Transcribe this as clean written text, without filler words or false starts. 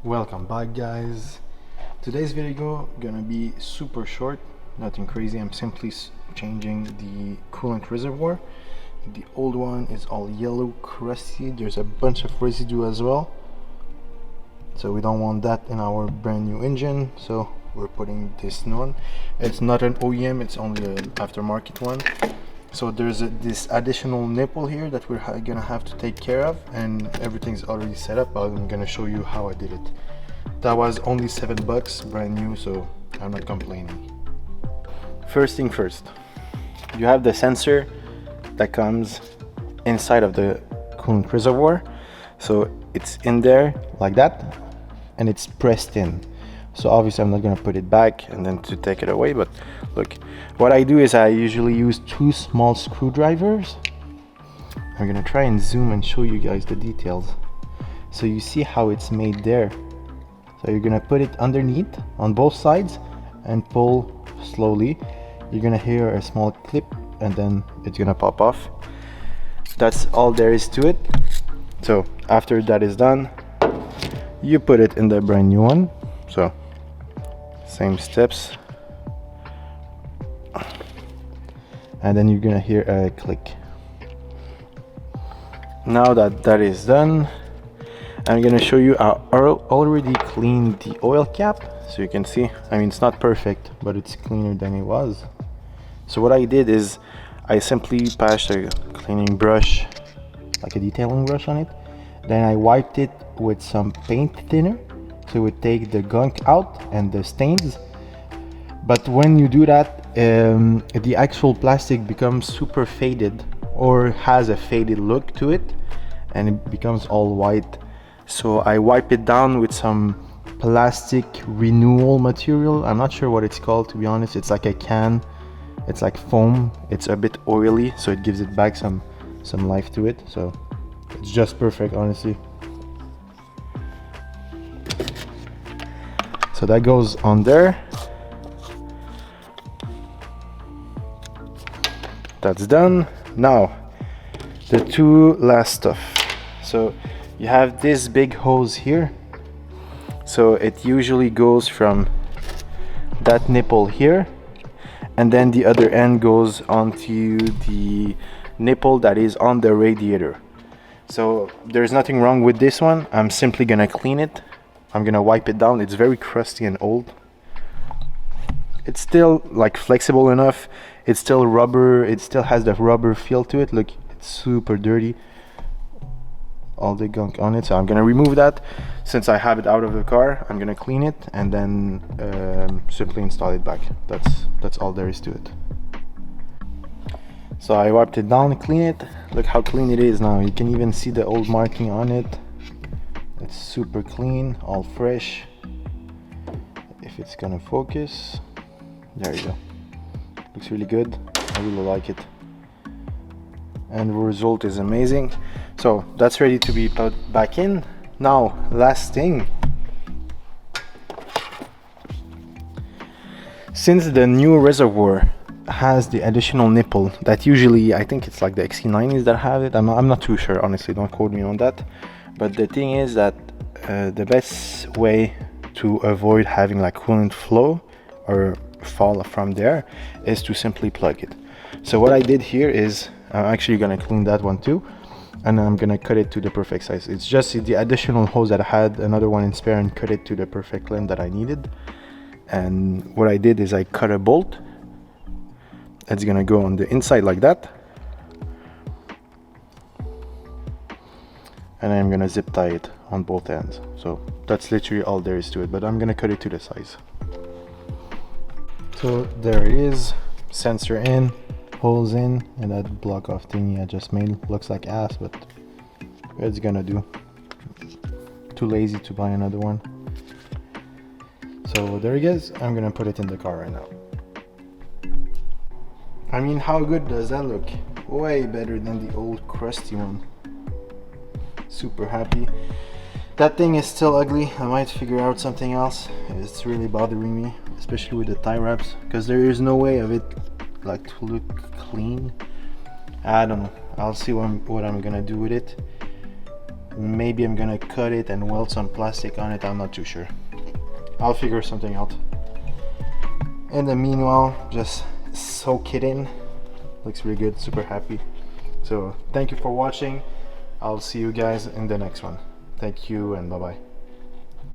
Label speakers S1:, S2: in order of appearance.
S1: Welcome back, guys. Today's video gonna be super short, nothing crazy. I'm simply changing the coolant reservoir. The old one is all yellow, crusty. There's a bunch of residue as well, so we don't want that in our brand new engine, so we're putting this new one. It's not an OEM, it's only an aftermarket one. So there's this additional nipple here that we're gonna have to take care of, and everything's already set up. I'm gonna show you how I did it. That was only $7, brand new, so I'm not complaining. First thing first, you have the sensor that comes inside of the coolant reservoir. So it's in there like that, and it's pressed in. So obviously I'm not gonna put it back and then to take it away, but look, what I do is I usually use 2 small screwdrivers. I'm gonna try and zoom and show you guys the details. So you see how it's made there. So you're gonna put it underneath on both sides and pull slowly. You're gonna hear a small clip and then it's gonna pop off. That's all there is to it. So after that is done, you put it in the brand new one. So same steps, and then you're gonna hear a click. Now that that is done, I'm gonna show you I already cleaned the oil cap, so you can see, I mean, it's not perfect, but it's cleaner than it was. So what I did is I simply passed a cleaning brush, like a detailing brush on it, then I wiped it with some paint thinner so it would take the gunk out and the stains. But when you do that, the actual plastic becomes super faded, or has a faded look to it, and it becomes all white. So I wipe it down with some plastic renewal material. I'm not sure what it's called, to be honest. It's like a can, it's like foam, it's a bit oily, so it gives it back some life to it. So it's just perfect, honestly. So that goes on there. That's done. Now the 2 last stuff. So you have this big hose here. So it usually goes from that nipple here, and then the other end goes onto the nipple that is on the radiator. So there's nothing wrong with this one. I'm simply gonna clean it. I'm gonna wipe it down. It's very crusty and old. It's still like flexible enough. It's still rubber. It still has the rubber feel to it. Look, it's super dirty, all the gunk on it. So I'm gonna remove that. Since I have it out of the car, I'm gonna clean it and then simply install it back. That's all there is to it. So I wiped it down, clean it. Look how clean it is now. You can even see the old marking on it. It's super clean, all fresh. If it's gonna focus, there you go. Looks really good. I really like it, and the result is amazing. So that's ready to be put back in. Now, last thing. Since the new reservoir has the additional nipple that usually, I think it's like the XC90s that have it. I'm not too sure, honestly, don't quote me on that. But the thing is that the best way to avoid having like coolant flow or fall from there is to simply plug it. So what I did here is I'm actually gonna clean that one too, and I'm gonna cut it to the perfect size. It's just the additional hose that I had another one in spare and cut it to the perfect length that I needed. And what I did is I cut a bolt. It's gonna go on the inside like that, and I'm gonna zip tie it on both ends. So that's literally all there is to it, but I'm gonna cut it to the size. So there it is, sensor in, holes in, and that block off thingy I just made looks like ass, but it's gonna do. Too lazy to buy another one. So there it is. I'm gonna put it in the car right now. I mean, how good does that look? Way better than the old crusty one. Super happy. That thing is still ugly. I might figure out something else. It's really bothering me, especially with the tie wraps, because there is no way of it like to look clean. I don't know. I'll see what I'm gonna do with it. Maybe I'm gonna cut it and weld some plastic on it. I'm not too sure. I'll figure something out. In the meanwhile, just soak it in. Looks really good, super happy. So thank you for watching. I'll see you guys in the next one. Thank you and bye bye.